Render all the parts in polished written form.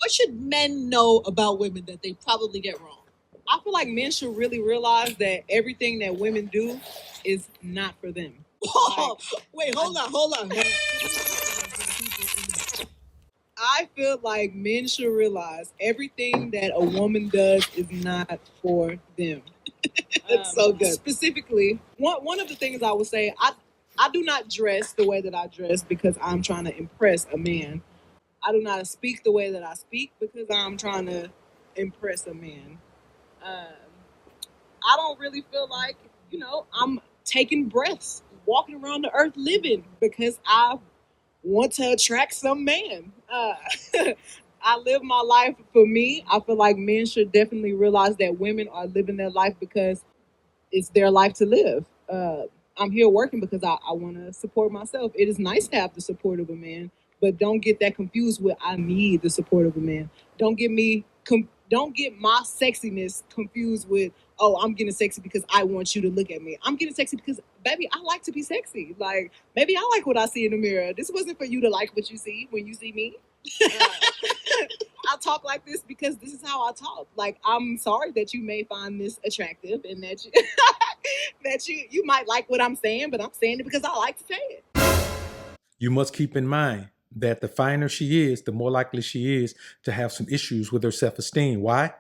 What should men know about women that they probably get wrong? I feel like men should really realize that everything that women do is not for them. Oh, wait, hold on. I feel like men should realize everything that a woman does is not for them. That's so good. Specifically, one of the things I would say, I do not dress the way that I dress because I'm trying to impress a man. I do not speak the way that I speak because I'm trying to impress a man. I don't really feel like, I'm taking breaths, walking around the earth living because I want to attract some man. I live my life for me. I feel like men should definitely realize that women are living their life because it's their life to live. I'm here working because I want to support myself. It is nice to have the support of a man, but don't get that confused with I need the support of a man. Don't get my sexiness confused with, oh, I'm getting sexy because I want you to look at me. I'm getting sexy because, baby, I like to be sexy. Like, maybe I like what I see in the mirror. This wasn't for you to like what you see when you see me. I talk like this because this is how I talk. Like, I'm sorry that you may find this attractive and that you that you might like what I'm saying, but I'm saying it because I like to say it. You must keep in mind that the finer she is, the more likely she is to have some issues with her self-esteem. Why?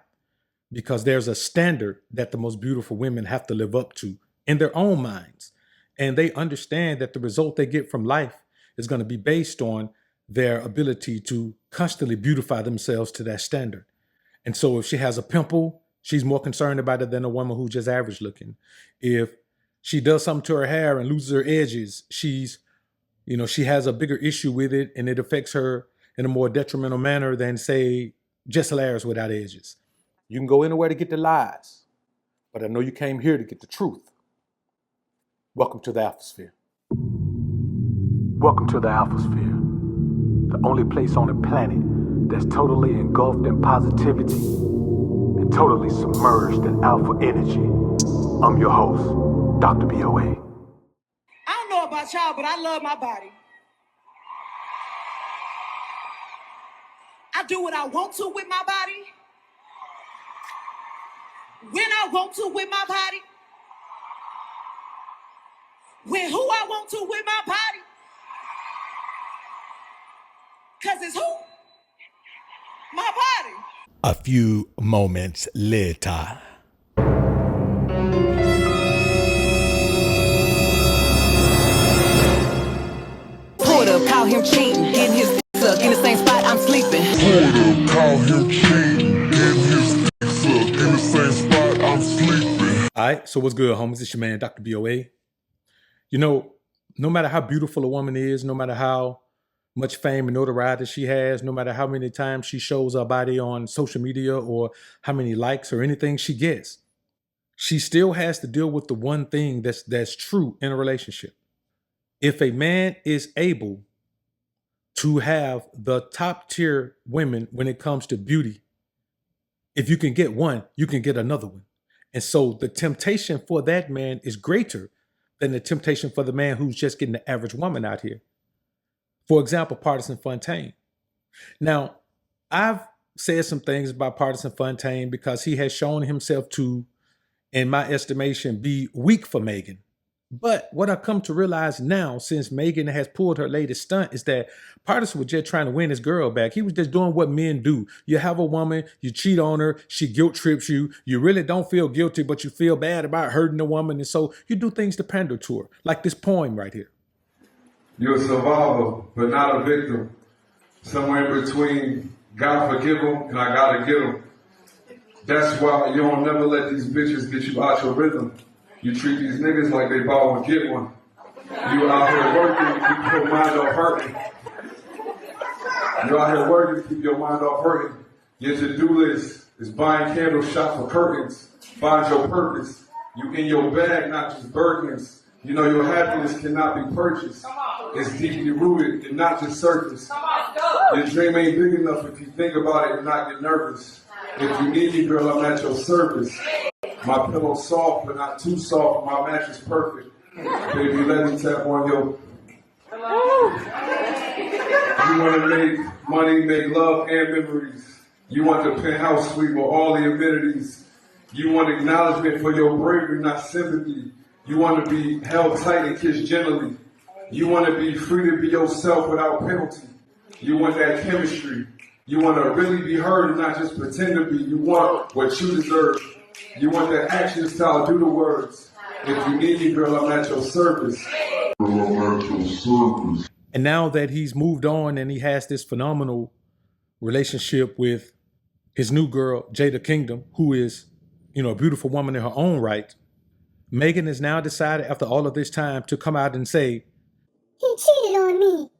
Because there's a standard that the most beautiful women have to live up to in their own minds. And they understand that the result they get from life is going to be based on their ability to constantly beautify themselves to that standard. And so if she has a pimple, she's more concerned about it than a woman who's just average looking. If she does something to her hair and loses her edges, she has a bigger issue with it and it affects her in a more detrimental manner than, say, just layers without edges. You can go anywhere to get the lies, but I know you came here to get the truth. Welcome to the Alphasphere. Welcome to the Alphasphere, the only place on the planet that's totally engulfed in positivity and totally submerged in alpha energy. I'm your host, Dr. BOA. I don't know about y'all, but I love my body. I do what I want to with my body, when I want to with my body, with who I want to with my body. Because it's who? My body. A few moments later. Pulled up, caught him cheating, getting his dick sucked in the same spot I'm sleeping. Pulled up, caught him cheating, getting his dick sucked in the same spot I'm sleeping. All right, so what's good, homies? It's your man, Dr. BOA. No matter how beautiful a woman is, no matter how much fame and notoriety she has, no matter how many times she shows her body on social media or how many likes or anything she gets, she still has to deal with the one thing that's true in a relationship. If a man is able to have the top tier women when it comes to beauty, if you can get one, you can get another one. And so the temptation for that man is greater than the temptation for the man who's just getting the average woman out here. For example, Partisan Fontaine. Now, I've said some things about Partisan Fontaine because he has shown himself to, in my estimation, be weak for Megan. But what I've come to realize now, since Megan has pulled her latest stunt, is that Partisan was just trying to win his girl back. He was just doing what men do. You have a woman, you cheat on her, she guilt trips you. You really don't feel guilty, but you feel bad about hurting the woman. And so you do things to pander to her, like this poem right here. You're a survivor, but not a victim. Somewhere in between, God forgive him and I gotta get him. That's why you don't never let these bitches get you out your rhythm. You treat these niggas like they buy one, get one. You out here working, keep your mind off hurting. You out here working, keep your mind off hurting. Your to-do list is buying candle shots for curtains. Find your purpose. You in your bag, not just Birkins. You know your happiness cannot be purchased. It's deeply rooted and not just surface. Your dream ain't big enough if you think about it and not get nervous. If you need me, girl, I'm at your service. My pillow's soft, but not too soft. My mattress perfect. Baby, let me tap on your... You want to make Money make love and memories. You want the penthouse suite with all the amenities. You want acknowledgement for your bravery, not sympathy. You want to be held tight and kissed gently. You want to be free to be yourself without penalty. You want that chemistry. You want to really be heard and not just pretend to be. You want what you deserve. You want that action style, do the words. If you need me, girl, I'm at your service. Girl, I'm at your service. And now that he's moved on and he has this phenomenal relationship with his new girl, Jada Kingdom, who is, a beautiful woman in her own right, Megan has now decided after all of this time to come out and say, he cheated on me.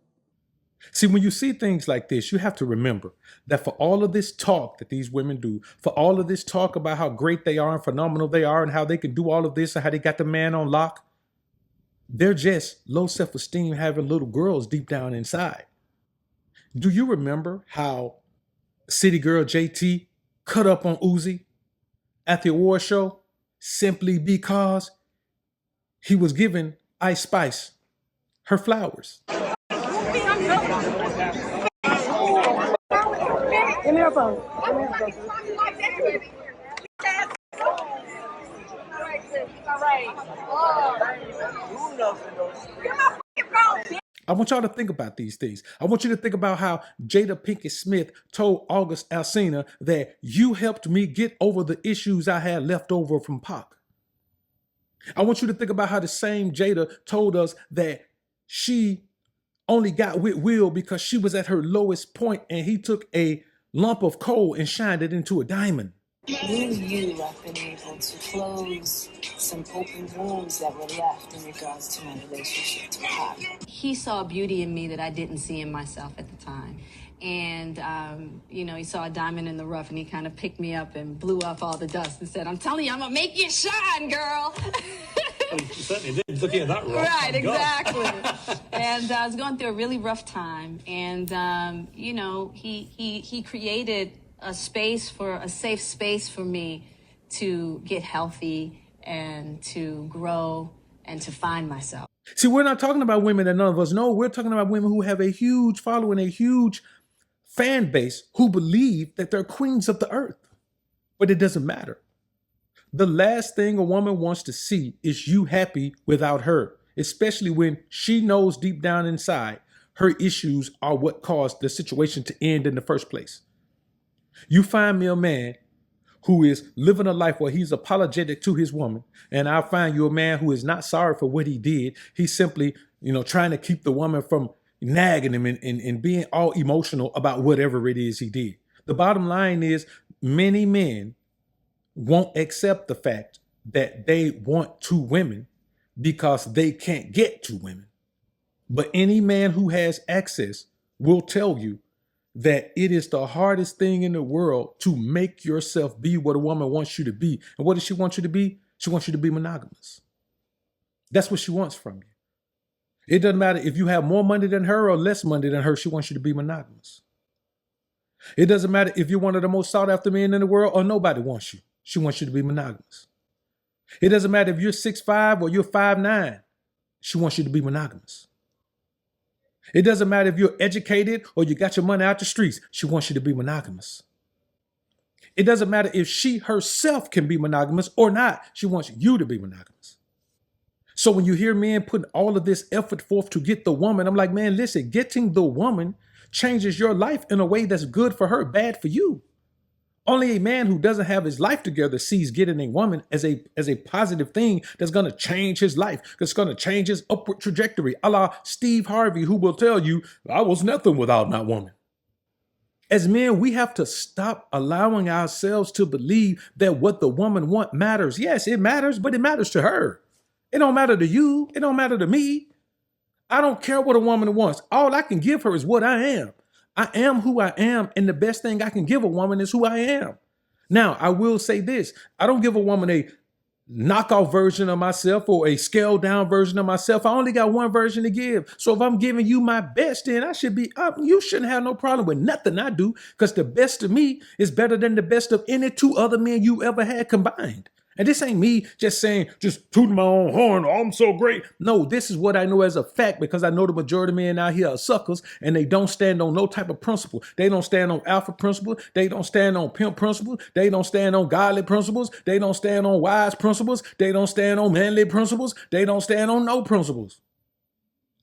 See, when you see things like this, you have to remember that for all of this talk that these women do, for all of this talk about how great they are and phenomenal they are and how they can do all of this and how they got the man on lock, they're just low self-esteem having little girls deep down inside. Do you remember how City Girl JT cut up on Uzi at the award show simply because he was giving Ice Spice her flowers? Give me your phone. I want y'all to think about these things. I want you to think about how Jada Pinkett Smith told August Alsina that you helped me get over the issues I had left over from Pac. I want you to think about how the same Jada told us that she only got with Will because she was at her lowest point and he took a lump of coal and shined it into a diamond. You have been able to close some open wounds that were left in regards to my relationship to Pop. He saw beauty in me that I didn't see in myself at the time. And, he saw a diamond in the rough and he kind of picked me up and blew off all the dust and said, I'm telling you, I'm going to make you shine, girl. Well, you certainly did, looking at that rock. Right, exactly. And I was going through a really rough time. And, he created a safe space for me to get healthy and to grow and to find myself. See, we're not talking about women that none of us know. We're talking about women who have a huge following, a huge fan base who believe that they're queens of the earth. But it doesn't matter. The last thing a woman wants to see is you happy without her, especially when she knows deep down inside her issues are what caused the situation to end in the first place. You find me a man who is living a life where he's apologetic to his woman, and I'll find you a man who is not sorry for what he did. He's simply, trying to keep the woman from nagging him and being all emotional about whatever it is he did. The bottom line is many men won't accept the fact that they want two women because they can't get two women. But any man who has access will tell you that it is the hardest thing in the world to make yourself be what a woman wants you to be. And what does she want you to be? She wants you to be monogamous. That's what she wants from you. It doesn't matter if you have more money than her or less money than her. She wants you to be monogamous. It doesn't matter if you're one of the most sought after men in the world or nobody wants you. She wants you to be monogamous. It doesn't matter if you're 6'5" or you're 5'9". She wants you to be monogamous. It doesn't matter if you're educated or you got your money out the streets. She wants you to be monogamous. It doesn't matter if she herself can be monogamous or not. She wants you to be monogamous. So when you hear men putting all of this effort forth to get the woman, I'm like, man, listen, getting the woman changes your life in a way that's good for her, bad for you. Only a man who doesn't have his life together sees getting a woman as a positive thing that's going to change his life, that's going to change his upward trajectory, a la Steve Harvey, who will tell you, I was nothing without my woman. As men, we have to stop allowing ourselves to believe that what the woman wants matters. Yes, it matters, but it matters to her. It don't matter to you. It don't matter to me. I don't care what a woman wants. All I can give her is what I am. I am who I am, and the best thing I can give a woman is who I am. Now, I will say this. I don't give a woman a knockoff version of myself or a scaled down version of myself. I only got one version to give. So if I'm giving you my best, then I should be up. You shouldn't have no problem with nothing I do, because the best of me is better than the best of any two other men you ever had combined. And this ain't me just saying, just tooting my own horn, oh, I'm so great. No, this is what I know as a fact because I know the majority of men out here are suckers and they don't stand on no type of principle. They don't stand on alpha principle. They don't stand on pimp principle. They don't stand on godly principles. They don't stand on wise principles. They don't stand on manly principles. They don't stand on no principles.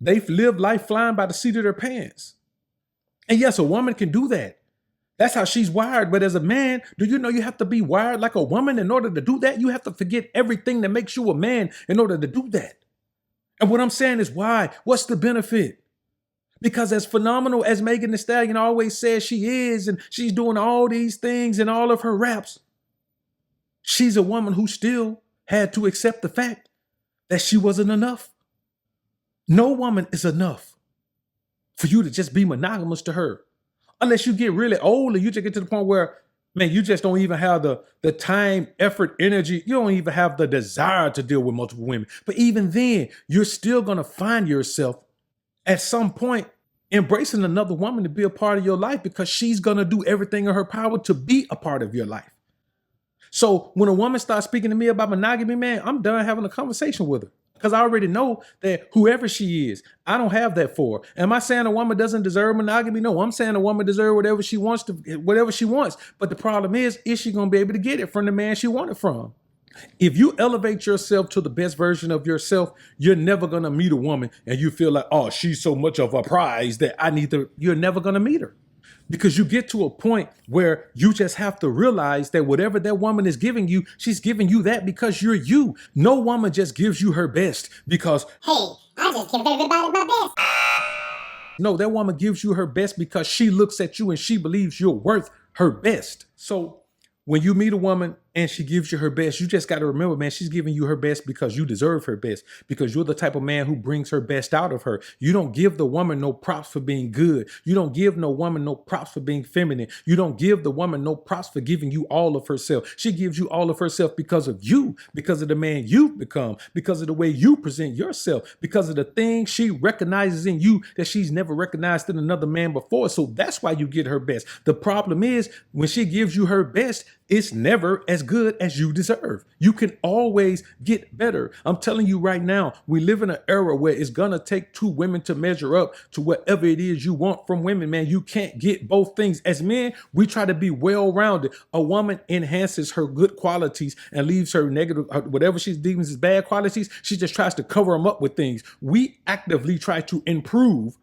They live life flying by the seat of their pants. And yes, a woman can do that. That's how she's wired. But as a man, do you know you have to be wired like a woman in order to do that? You have to forget everything that makes you a man in order to do that. And what I'm saying is why? What's the benefit? Because as phenomenal as Megan Thee Stallion always says she is, and she's doing all these things in all of her raps, she's a woman who still had to accept the fact that she wasn't enough. No woman is enough for you to just be monogamous to her. Unless you get really old and you just get to the point where, man, you just don't even have the time, effort, energy. You don't even have the desire to deal with multiple women. But even then, you're still going to find yourself at some point embracing another woman to be a part of your life because she's going to do everything in her power to be a part of your life. So when a woman starts speaking to me about monogamy, man, I'm done having a conversation with her. Because I already know that whoever she is, I don't have that for her. Am I saying a woman doesn't deserve monogamy? No, I'm saying a woman deserves whatever she wants. But the problem is she going to be able to get it from the man she wanted from? If you elevate yourself to the best version of yourself, you're never going to meet a woman and you feel like, oh, she's so much of a prize that you're never going to meet her. Because you get to a point where you just have to realize that whatever that woman is giving you, she's giving you that because you're you. No woman just gives you her best because, hey, I just give everybody my best. No, that woman gives you her best because she looks at you and she believes you're worth her best. So when you meet a woman and she gives you her best, you just got to remember, man, she's giving you her best because you deserve her best, because you're the type of man who brings her best out of her. You don't give the woman no props for being good. You don't give no woman no props for being feminine. You don't give the woman no props for giving you all of herself. She gives you all of herself because of you, because of the man you've become, because of the way you present yourself, because of the things she recognizes in you that she's never recognized in another man before. So that's why you get her best. The problem is when she gives you her best, it's never as good as you deserve. You can always get better. I'm telling you right now, we live in an era where it's gonna take two women to measure up to whatever it is you want from women, man. You can't get both things. As men, we try to be well-rounded. A woman enhances her good qualities and leaves her negative, whatever she deems as bad qualities, she just tries to cover them up with things. We actively try to improve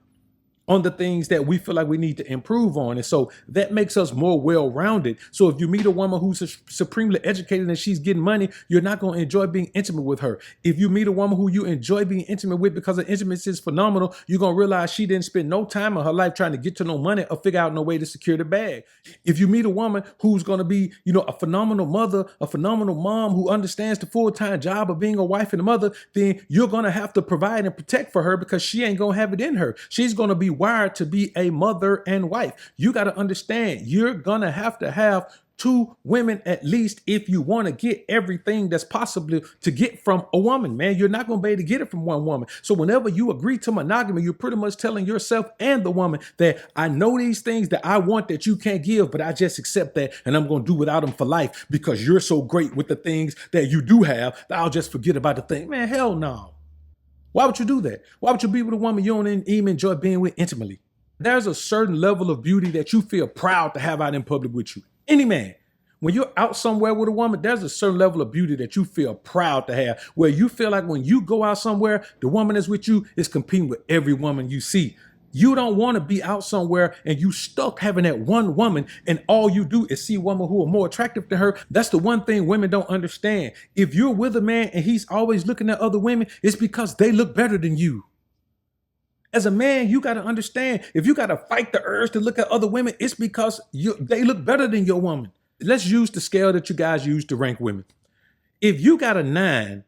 on the things that we feel like we need to improve on. And so that makes us more well-rounded. So if you meet a woman who's supremely educated and she's getting money, you're not going to enjoy being intimate with her. If you meet a woman who you enjoy being intimate with because her intimacy is phenomenal, you're going to realize she didn't spend no time in her life trying to get to no money or figure out no way to secure the bag. If you meet a woman who's going to be, a phenomenal mother, a phenomenal mom who understands the full-time job of being a wife and a mother, then you're going to have to provide and protect for her because she ain't going to have it in her. She's going to be wired to be a mother and wife. You got to understand, you're going to have two women at least if you want to get everything that's possible to get from a woman, man. You're not going to be able to get it from one woman. So whenever you agree to monogamy, you're pretty much telling yourself and the woman that I know these things that I want that you can't give, but I just accept that and I'm going to do without them for life because you're so great with the things that you do have that I'll just forget about the thing. Man, hell no. Why would you do that? Why would you be with a woman you don't even enjoy being with intimately? There's a certain level of beauty that you feel proud to have out in public with you. Any man, when you're out somewhere with a woman, there's a certain level of beauty that you feel proud to have, where you feel like when you go out somewhere, the woman that's with you is competing with every woman you see. You don't want to be out somewhere and you stuck having that one woman and all you do is see women who are more attractive to her. That's the one thing women don't understand. If you're with a man and he's always looking at other women, it's because they look better than you. As a man, you got to understand, if you got to fight the urge to look at other women, it's because they look better than your woman. Let's use the scale that you guys use to rank women. If you got a 9,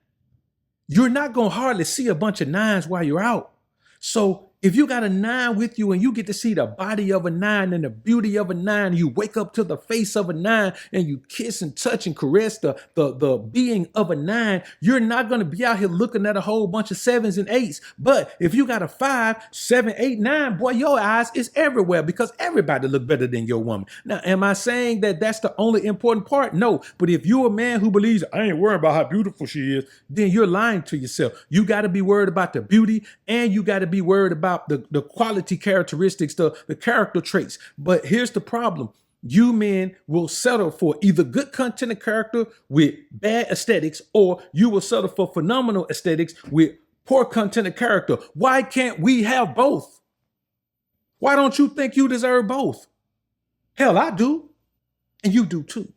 you're not going to hardly see a bunch of 9s while you're out. So If you got a 9 with you and you get to see the body of a 9 and the beauty of a 9, you wake up to the face of a 9 and you kiss and touch and caress the being of a 9, you're not going to be out here looking at a whole bunch of 7s and 8s. But if you got a 5, 7, 8, 9, boy, your eyes is everywhere because everybody look better than your woman. Now, am I saying that that's the only important part? No. But if you're a man who believes, I ain't worried about how beautiful she is, then you're lying to yourself. You got to be worried about the beauty and you got to be worried about the quality characteristics, the character traits. But here's the problem. You men will settle for either good content and character with bad aesthetics, or you will settle for phenomenal aesthetics with poor content and character. Why can't we have both? Why don't you think you deserve both? Hell, I do. And you do too.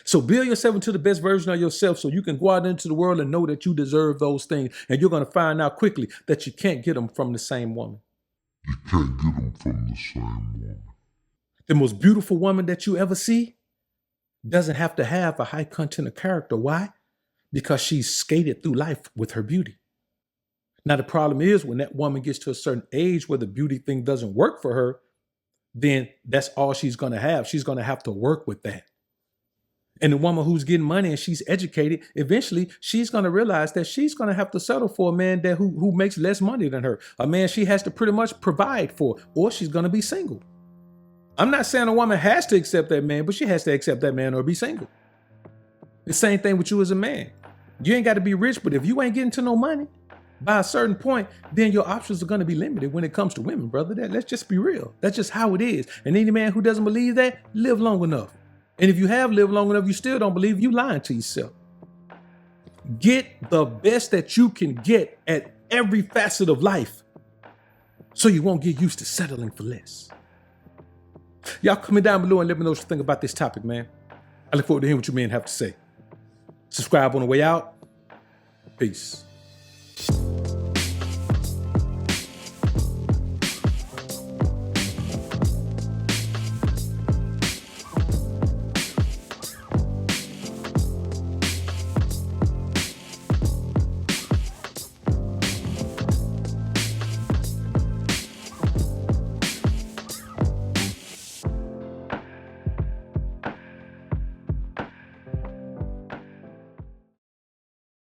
So build yourself into the best version of yourself so you can go out into the world and know that you deserve those things. And you're going to find out quickly that you can't get them from the same woman. You can't get them from the same woman. The most beautiful woman that you ever see doesn't have to have a high content of character. Why? Because she's skated through life with her beauty. Now, the problem is when that woman gets to a certain age where the beauty thing doesn't work for her, then that's all she's going to have. She's going to have to work with that. And the woman who's getting money and she's educated, eventually she's going to realize that she's going to have to settle for a man that who makes less money than her, a man she has to pretty much provide for, or she's going to be single. I'm not saying a woman has to accept that man, but she has to accept that man or be single. The same thing with you as a man. You ain't got to be rich, but if you ain't getting to no money by a certain point, then your options are going to be limited when it comes to women, brother. Let's just be real. That's just how it is. And any man who doesn't believe that, live long enough. And if you have lived long enough, you still don't believe, you lying to yourself. Get the best that you can get at every facet of life so you won't get used to settling for less. Y'all comment down below and let me know what you think about this topic, man. I look forward to hearing what you men have to say. Subscribe on the way out. Peace.